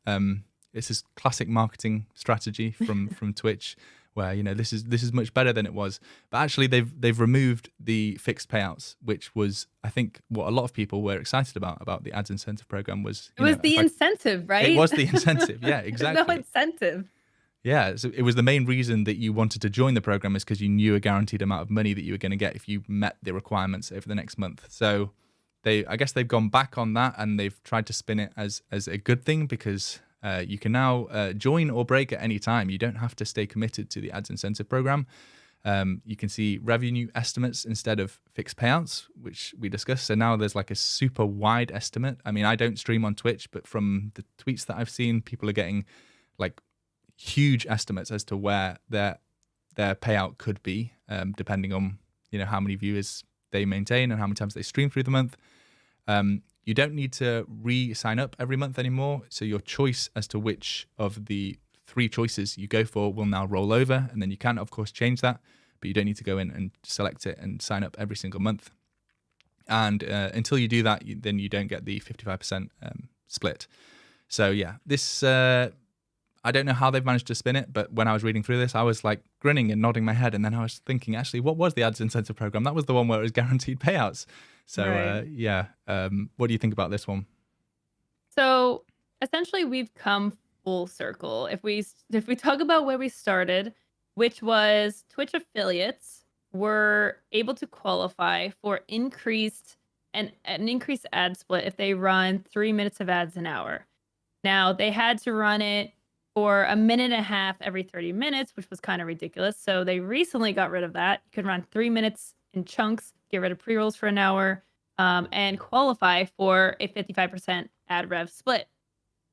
B: it's this classic marketing strategy from Twitch, where this is much better than it was. But actually, they've removed the fixed payouts, which was, I think, what a lot of people were excited about the ads incentive program was.
C: It was the incentive, right?
B: It was the incentive, yeah, exactly.
C: No incentive.
B: Yeah, so it was the main reason that you wanted to join the program, is because you knew a guaranteed amount of money that you were going to get if you met the requirements over the next month. So I guess they've gone back on that, and they've tried to spin it as a good thing, because you can now join or break at any time. You don't have to stay committed to the ads incentive program. You can see revenue estimates instead of fixed payouts, which we discussed. So now there's like a super wide estimate. I mean, I don't stream on Twitch, but from the tweets that I've seen, people are getting like huge estimates as to where their payout could be, depending on how many viewers they maintain and how many times they stream through the month. You don't need to re-sign up every month anymore, so your choice as to which of the 3 choices you go for will now roll over, and then you can of course change that, but you don't need to go in and select it and sign up every single month. And until you do that, then you don't get the 55% split. So yeah, this I don't know how they've managed to spin it, but when I was reading through this, I was like grinning and nodding my head, and then I was thinking, actually, what was the ads incentive program? That was the one where it was guaranteed payouts. So
C: right.
B: What do you think about this one?
C: So essentially, we've come full circle. If we talk about where we started, which was Twitch affiliates were able to qualify for an increased ad split if they run 3 minutes of ads an hour. Now they had to run it for 1.5 minutes every 30 minutes, which was kind of ridiculous. So they recently got rid of that. You could run 3 minutes in chunks, get rid of pre-rolls for an hour, and qualify for a 55% ad rev split.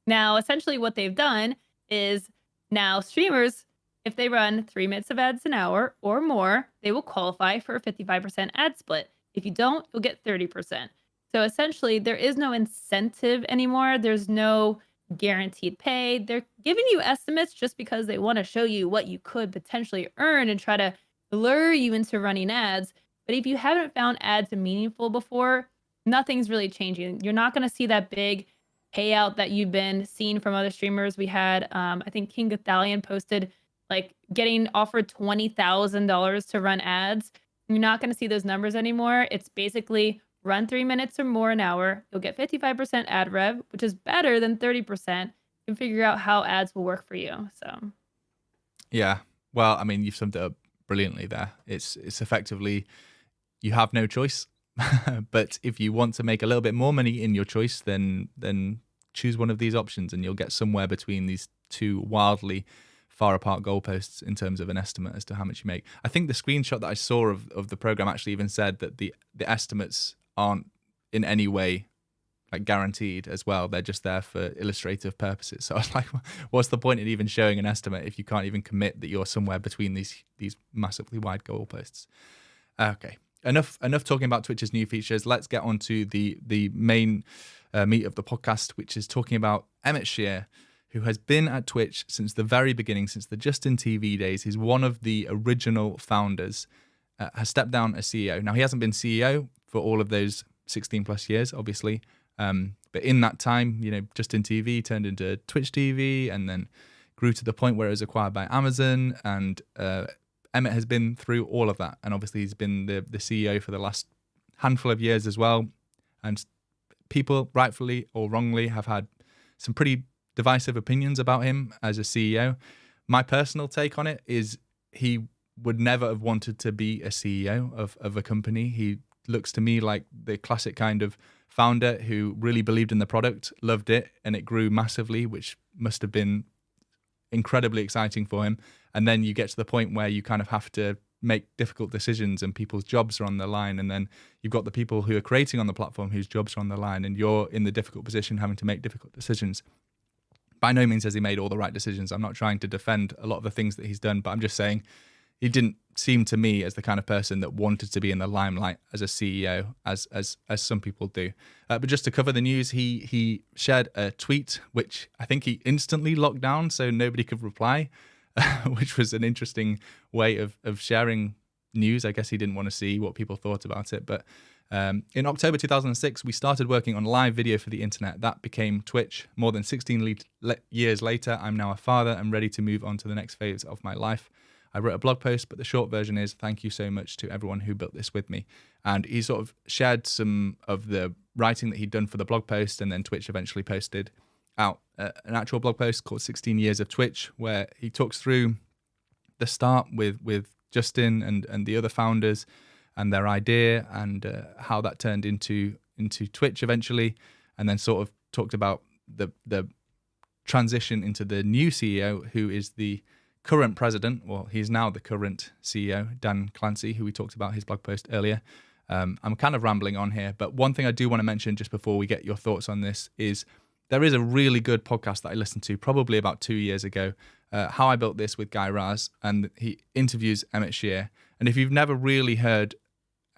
C: Now, essentially what they've done is now streamers, if they run 3 minutes of ads an hour or more, they will qualify for a 55% ad split. If you don't, you'll get 30%. So essentially, there is no incentive anymore. There's no guaranteed pay. They're giving you estimates just because they want to show you what you could potentially earn and try to lure you into running ads. But if you haven't found ads meaningful before, nothing's really changing. You're not going to see that big payout that you've been seeing from other streamers. We had, I think King Gothalion posted like getting offered $20,000 to run ads. You're not going to see those numbers anymore. It's basically run 3 minutes or more an hour. You'll get 55% ad rev, which is better than 30%. You can figure out how ads will work for you. So,
B: yeah. Well, I mean, you've summed it up brilliantly there. It's effectively you have no choice. But if you want to make a little bit more money in your choice, then choose one of these options, and you'll get somewhere between these 2 wildly far apart goalposts in terms of an estimate as to how much you make. I think the screenshot that I saw of the program actually even said that the estimates aren't in any way like guaranteed as well. They're just there for illustrative purposes. So I was like, what's the point in even showing an estimate if you can't even commit that you're somewhere between these massively wide goalposts? Okay. Enough talking about Twitch's new features. Let's get on to the main meat of the podcast, which is talking about Emmett Shear, who has been at Twitch since the very beginning, since the Justin TV days. He's one of the original founders, has stepped down as CEO. Now, he hasn't been CEO for all of those 16 plus years, obviously. But in that time, Justin TV turned into Twitch TV and then grew to the point where it was acquired by Amazon. And Emmett has been through all of that. And obviously he's been the CEO for the last handful of years as well. And people, rightfully or wrongly, have had some pretty divisive opinions about him as a CEO. My personal take on it is he would never have wanted to be a CEO of a company. He looks to me like the classic kind of founder who really believed in the product, loved it, and it grew massively, which must have been incredibly exciting for him. And then you get to the point where you kind of have to make difficult decisions and people's jobs are on the line. And then you've got the people who are creating on the platform whose jobs are on the line, and you're in the difficult position having to make difficult decisions. By no means has he made all the right decisions. I'm not trying to defend a lot of the things that he's done, but I'm just saying he didn't seem to me as the kind of person that wanted to be in the limelight as a CEO, as some people do. But just to cover the news, he shared a tweet, which I think he instantly locked down so nobody could reply, which was an interesting way of sharing news. I guess he didn't want to see what people thought about it. But In October 2006, we started working on live video for the internet. That became Twitch. More than 16 years later, I'm now a father and ready to move on to the next phase of my life. I wrote a blog post, but the short version is thank you so much to everyone who built this with me. And he sort of shared some of the writing that he'd done for the blog post, and then Twitch eventually posted out an actual blog post called 16 Years of Twitch, where he talks through the start with Justin and the other founders and their idea and how that turned into Twitch eventually, and then sort of talked about the transition into the new CEO, who is the current president. Well, he's now the current CEO, Dan Clancy, who we talked about his blog post earlier. I'm kind of rambling on here, but one thing I do want to mention just before we get your thoughts on this is there is a really good podcast that I listened to probably about 2 years ago, How I Built This with Guy Raz, and he interviews Emmett Shear. And if you've never really heard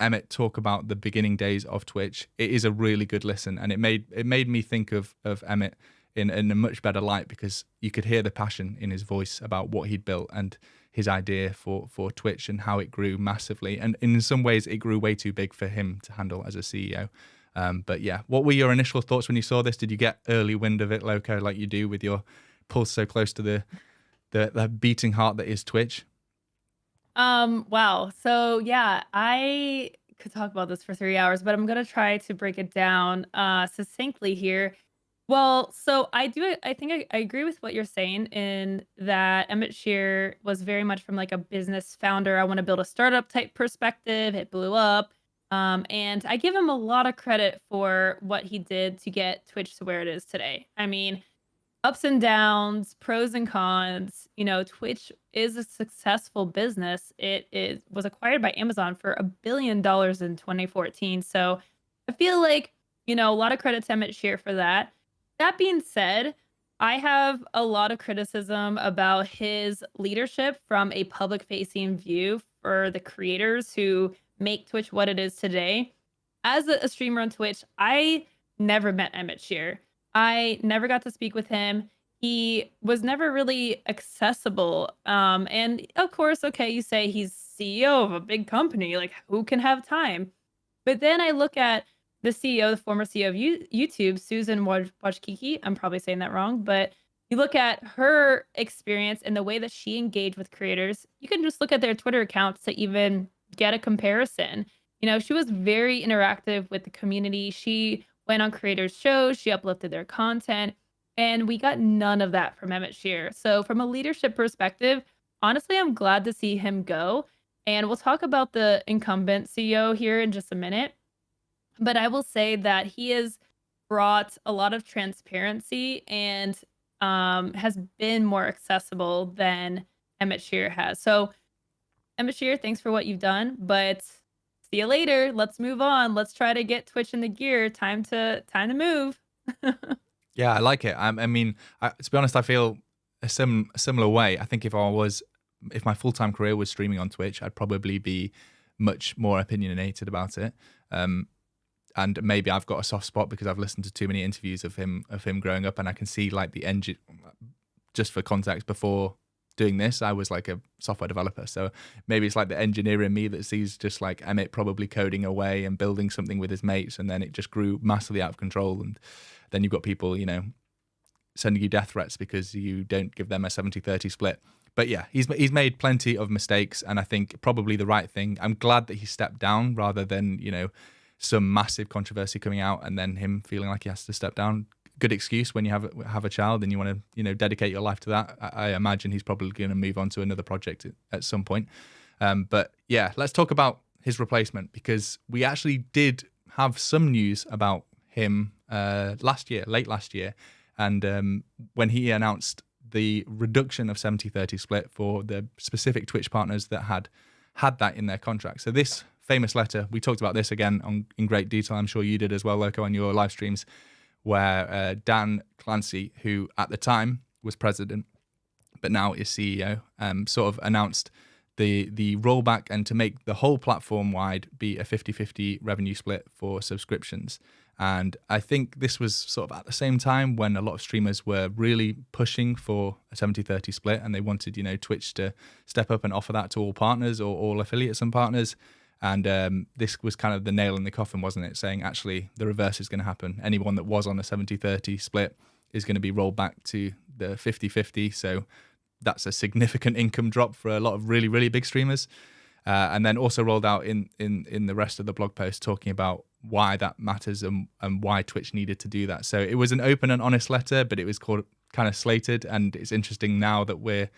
B: Emmett talk about the beginning days of Twitch, it is a really good listen, and it made me think of Emmett in a much better light, because you could hear the passion in his voice about what he'd built and his idea for Twitch and how it grew massively. And in some ways, it grew way too big for him to handle as a CEO. But yeah, what were your initial thoughts when you saw this? Did you get early wind of it, Loco, like you do with your pulse so close to the beating heart that is Twitch?
C: Wow. So yeah, I could talk about this for 3 hours, but I'm gonna try to break it down succinctly here. Well, so I think I agree with what you're saying in that Emmett Shear was very much from like a business founder. I want to build a startup type perspective. It blew up. And I give him a lot of credit for what he did to get Twitch to where it is today. I mean, ups and downs, pros and cons. You know, Twitch is a successful business. Was acquired by Amazon for $1 billion in 2014. So I feel like, a lot of credit to Emmett Shear for that. That being said, I have a lot of criticism about his leadership from a public-facing view for the creators who make Twitch what it is today. As a streamer on Twitch, I never met Emmett Shear. I never got to speak with him. He was never really accessible. And of course, okay, you say he's CEO of a big company, like who can have time? But then I look at the CEO, the former CEO of YouTube, Susan Wojcicki, I'm probably saying that wrong, but you look at her experience and the way that she engaged with creators, you can just look at their Twitter accounts to even get a comparison. She was very interactive with the community. She went on creators' shows, she uplifted their content, and we got none of that from Emmett Shear. So from a leadership perspective, honestly, I'm glad to see him go. And we'll talk about the incumbent CEO here in just a minute. But I will say that he has brought a lot of transparency and has been more accessible than Emmett Shear has. So Emmett Shear, thanks for what you've done, but see you later. Let's move on. Let's try to get Twitch in the gear. Time to move.
B: Yeah, I like it. I mean, to be honest, I feel a similar way. I think if my full-time career was streaming on Twitch, I'd probably be much more opinionated about it. And maybe I've got a soft spot because I've listened to too many interviews of him growing up, and I can see like the engine. Just for context, before doing this, I was like a software developer, so maybe it's like the engineer in me that sees just like Emmett probably coding away and building something with his mates, and then it just grew massively out of control, and then you've got people, sending you death threats because you don't give them a 70-30 split. But yeah, he's made plenty of mistakes, and I think probably the right thing. I'm glad that he stepped down rather than some massive controversy coming out and then him feeling like he has to step down. Good excuse when you have a child and you want to dedicate your life to that. I imagine he's probably going to move on to another project at some point. But yeah, let's talk about his replacement, because we actually did have some news about him late last year, and when he announced the reduction of 70-30 split for the specific Twitch partners that had that in their contract. So this famous letter, we talked about this again in great detail. I'm sure you did as well, Loco, on your live streams, where Dan Clancy, who at the time was president, but now is CEO, sort of announced the rollback, and to make the whole platform wide be a 50-50 revenue split for subscriptions. And I think this was sort of at the same time when a lot of streamers were really pushing for a 70-30 split, and they wanted, Twitch to step up and offer that to all partners or all affiliates and partners. And this was kind of the nail in the coffin, wasn't it? Saying actually the reverse is going to happen. Anyone that was on a 70-30 split is going to be rolled back to the 50-50. So that's a significant income drop for a lot of really, really big streamers. And then also rolled out in the rest of the blog post talking about why that matters and why Twitch needed to do that. So it was an open and honest letter, but it was called kind of slated. And it's interesting now that we're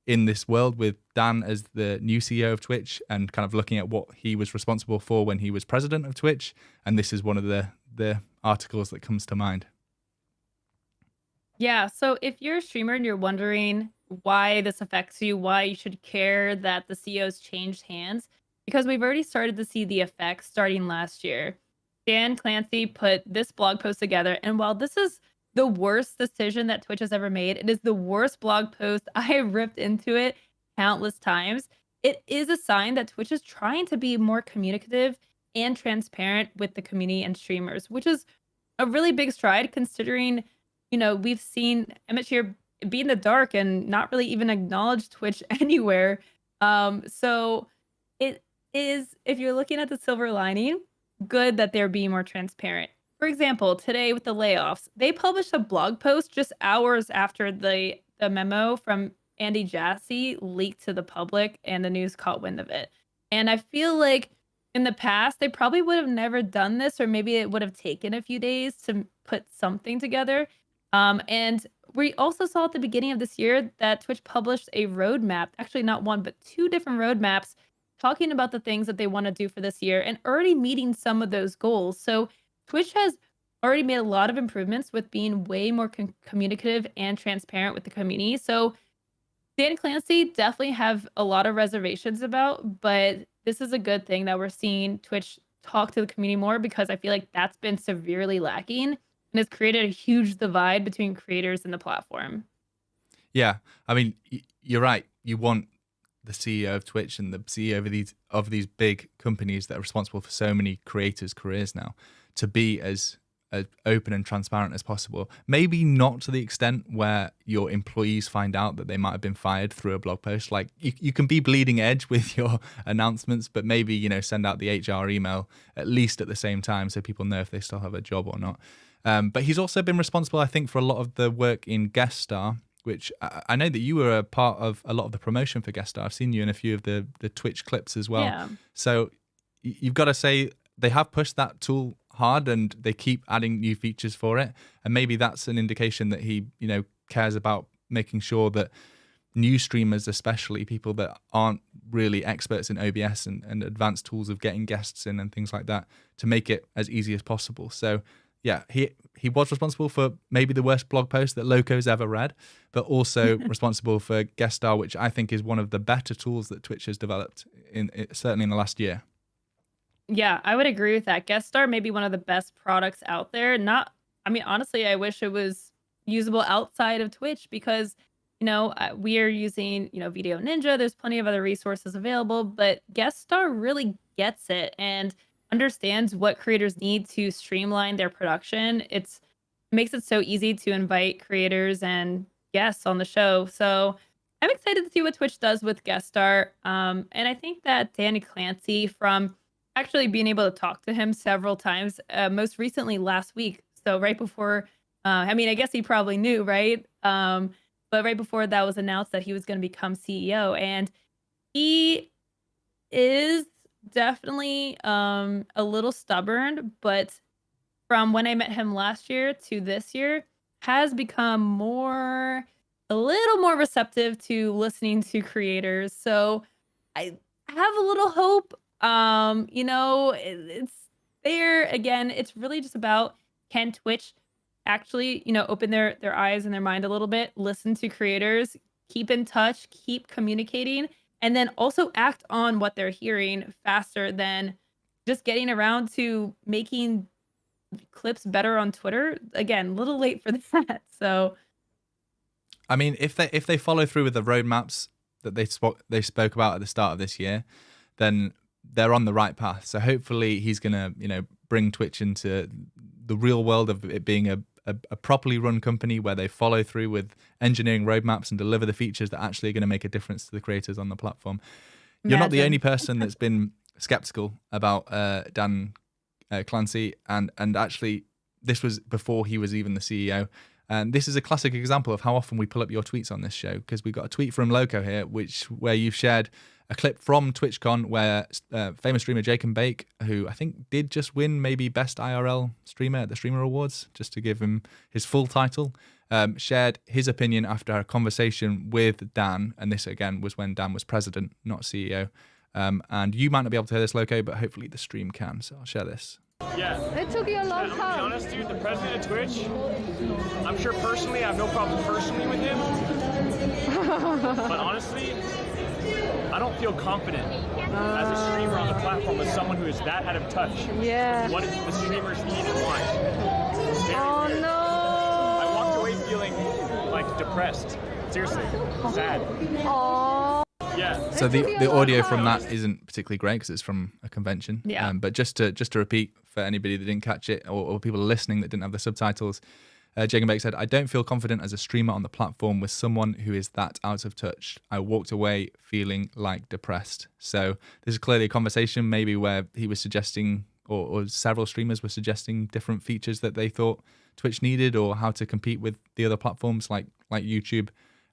B: in this world with Dan as the new CEO of Twitch and kind of looking at what he was responsible for when he was president of Twitch. And this is one of the articles that comes to mind.
C: Yeah, so if you're a streamer and you're wondering why this affects you, why you should care that the CEO's changed hands, because we've already started to see the effects starting last year. Dan Clancy put this blog post together, and while this is the worst decision that Twitch has ever made, it is the worst blog post. I have ripped into it countless times. It is a sign that Twitch is trying to be more communicative and transparent with the community and streamers, which is a really big stride considering, we've seen Emmett Shear be in the dark and not really even acknowledge Twitch anywhere. So it is, if you're looking at the silver lining, good that they're being more transparent. For example, today with the layoffs, they published a blog post just hours after the memo from Andy Jassy leaked to the public and the news caught wind of it. And I feel like in the past, they probably would have never done this, or maybe it would have taken a few days to put something together. And we also saw at the beginning of this year that Twitch published a roadmap, actually not one, but two different roadmaps talking about the things that they want to do for this year and already meeting some of those goals. So Twitch has already made a lot of improvements with being way more communicative and transparent with the community. So Dan Clancy definitely have a lot of reservations about, but this is a good thing that we're seeing Twitch talk to the community more, because I feel like that's been severely lacking and has created a huge divide between creators and the platform.
B: Yeah, I mean, you're right. You want the CEO of Twitch and the CEO of these big companies that are responsible for so many creators' careers now to be as open and transparent as possible. Maybe not to the extent where your employees find out that they might have been fired through a blog post. Like you can be bleeding edge with your announcements, but maybe, send out the HR email at least at the same time so people know if they still have a job or not. But he's also been responsible, I think, for a lot of the work in Guest Star, which I know that you were a part of a lot of the promotion for Guest Star. I've seen you in a few of the Twitch clips as well. Yeah. So you've got to say they have pushed that tool hard and they keep adding new features for it. And maybe that's an indication that he, cares about making sure that new streamers, especially people that aren't really experts in OBS and advanced tools of getting guests in and things like that, to make it as easy as possible. So yeah, he was responsible for maybe the worst blog post that Loco's ever read, but also responsible for Guest Star, which I think is one of the better tools that Twitch has developed certainly in the last year.
C: Yeah, I would agree with that. Guest Star may be one of the best products out there. Honestly, I wish it was usable outside of Twitch, because, we are using, Video Ninja. There's plenty of other resources available, but Guest Star really gets it and understands what creators need to streamline their production. It makes it so easy to invite creators and guests on the show. So I'm excited to see what Twitch does with Guest Star. And I think that Danny Clancy, from actually being able to talk to him several times, most recently last week. So right before, I guess he probably knew, right? But right before that was announced that he was going to become CEO, and he is definitely a little stubborn, but from when I met him last year to this year, has become a little more receptive to listening to creators. So I have a little hope. It's there again. It's really just about, can Twitch actually, open their eyes and their mind a little bit, listen to creators, keep in touch, keep communicating, and then also act on what they're hearing faster than just getting around to making clips better on Twitter. Again, a little late for that. So,
B: I mean, if they follow through with the roadmaps that they spoke about at the start of this year, then they're on the right path. So hopefully he's gonna, bring Twitch into the real world of it being a properly run company where they follow through with engineering roadmaps and deliver the features that actually are going to make a difference to the creators on the platform. You're not the only person that's been skeptical about Dan Clancy, and actually this was before he was even the CEO. And this is a classic example of how often we pull up your tweets on this show, because we got a tweet from Loco here, where you've shared a clip from TwitchCon where famous streamer Jake and Bake, who I think did just win maybe Best IRL Streamer at the Streamer Awards, just to give him his full title, shared his opinion after a conversation with Dan. And this, again, was when Dan was president, not CEO. And you might not be able to hear this, Loco, but hopefully the stream can. So I'll share this.
D: Yeah.
E: It took you a long
D: I'm
E: time.
D: gonna be honest, dude, the president of Twitch, I'm sure personally, I have no problem personally with him. But honestly, I don't feel confident as a streamer on the platform with someone who is that out of touch.
E: Yeah.
D: What the streamers need and want. Very
E: Oh
D: rare.
E: no.
D: I walked away feeling like depressed. Seriously, sad.
E: Oh.
D: Yeah.
B: So the audio from that isn't particularly great because it's from a convention.
C: Yeah.
B: But just to repeat for anybody that didn't catch it, or people listening that didn't have the subtitles, Jake and Bake said, "I don't feel confident as a streamer on the platform with someone who is that out of touch. I walked away feeling like depressed." So this is clearly a conversation maybe where he was suggesting, or several streamers were suggesting different features that they thought Twitch needed, or how to compete with the other platforms like YouTube.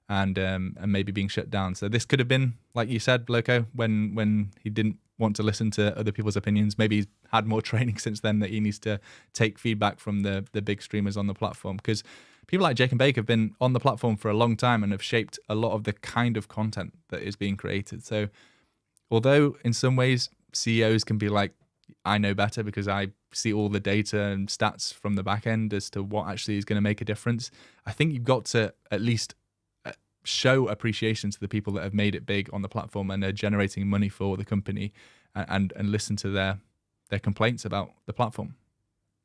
B: And maybe being shut down. So this could have been, like you said, Loco, when he didn't want to listen to other people's opinions. Maybe he's had more training since then that he needs to take feedback from the big streamers on the platform. Because people like Jake and Bake have been on the platform for a long time and have shaped a lot of the kind of content that is being created. So although in some ways CEOs can be like, I know better because I see all the data and stats from the back end as to what actually is going to make a difference, I think you've got to at least show appreciation to the people that have made it big on the platform and are generating money for the company, and listen to their complaints about the platform.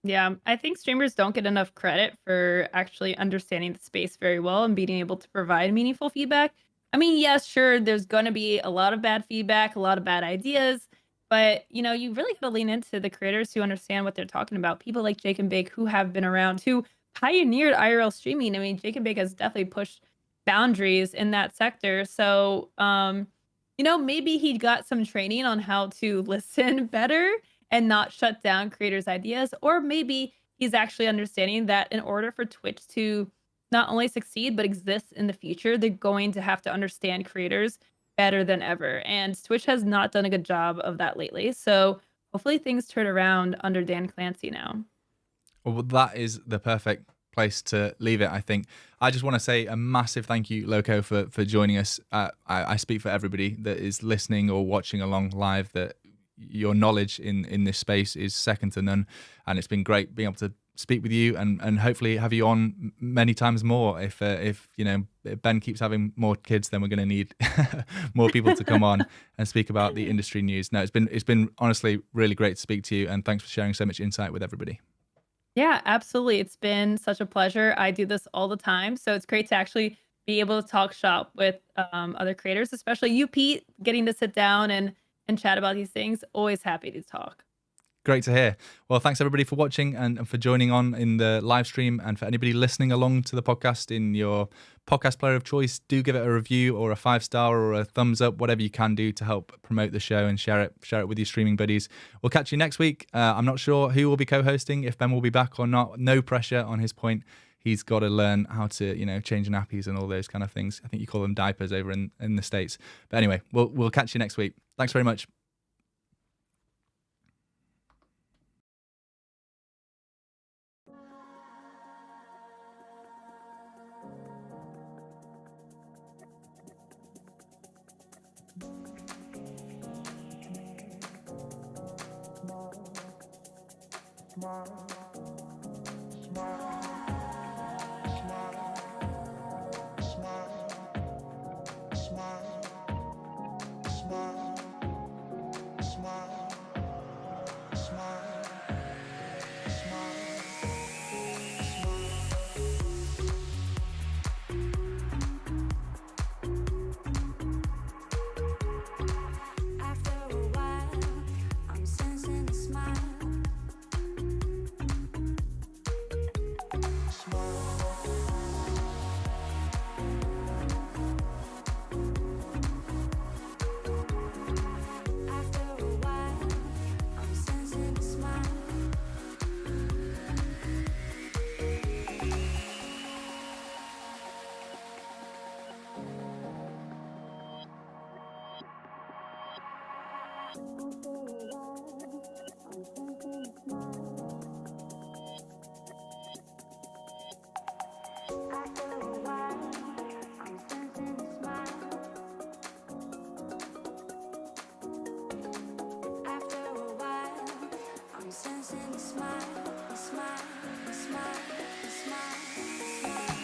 C: Yeah, I think streamers don't get enough credit for actually understanding the space very well and being able to provide meaningful feedback. I mean, yes, sure, there's going to be a lot of bad feedback, a lot of bad ideas, but you really got to lean into the creators who understand what they're talking about. People like Jake and Bake who have been around, who pioneered IRL streaming. I mean, Jake and Bake has definitely pushed boundaries in that sector. So, maybe he got some training on how to listen better and not shut down creators' ideas. Or maybe he's actually understanding that in order for Twitch to not only succeed, but exist in the future, they're going to have to understand creators better than ever. And Twitch has not done a good job of that lately. So hopefully things turn around under Dan Clancy now.
B: Well, that is the perfect place to leave it, I think. I just want to say a massive thank you, Loco, for joining us. I speak for everybody that is listening or watching along live that your knowledge in this space is second to none, and it's been great being able to speak with you and hopefully have you on many times more. If Ben keeps having more kids, then we're going to need more people to come on and speak about the industry news. No, it's been honestly really great to speak to you, and thanks for sharing so much insight with everybody.
C: Yeah, absolutely. It's been such a pleasure. I do this all the time. So it's great to actually be able to talk shop with other creators, especially you, Pete, getting to sit down and chat about these things. Always happy to talk.
B: Great to hear. Well, thanks everybody for watching and for joining on in the live stream. And for anybody listening along to the podcast in your podcast player of choice, do give it a review or a 5-star or a thumbs up, whatever you can do to help promote the show and share it with your streaming buddies. We'll catch you next week. I'm not sure who will be co-hosting, if Ben will be back or not. No pressure on his point. He's got to learn how to, change nappies and all those kind of things. I think you call them diapers over in the States. But anyway, we'll catch you next week. Thanks very much.
F: After a while, I'm sensing a smile. I'm sensing a smile, a smile, a smile, a smile, a smile.